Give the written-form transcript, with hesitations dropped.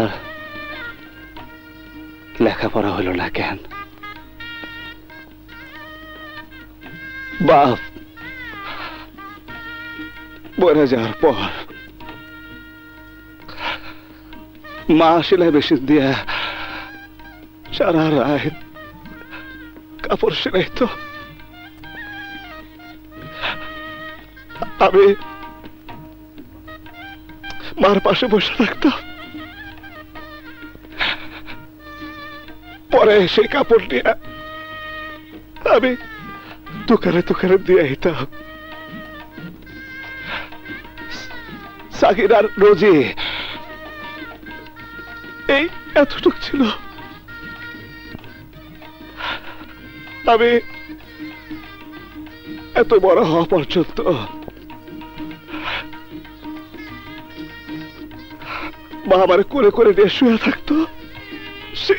আমার লেখাপড়া হলো না কেন? বাপ মরে যাওয়ার পর মা সেলাই মেশিন দিয়া সারা রাত কাপড় সেলাইতো। আমি মার পাশে বসে থাকতাম, পরে সেই কাপড় নিয়ে আমি দোকানে দোকানে দিয়ে আইতাম। সাকির আর রোজি এই এতটুক ছিল। আমি এত বড় হওয়া পর্যন্ত মা আমার করে করে নিয়ে শুয়ে থাকতো। সে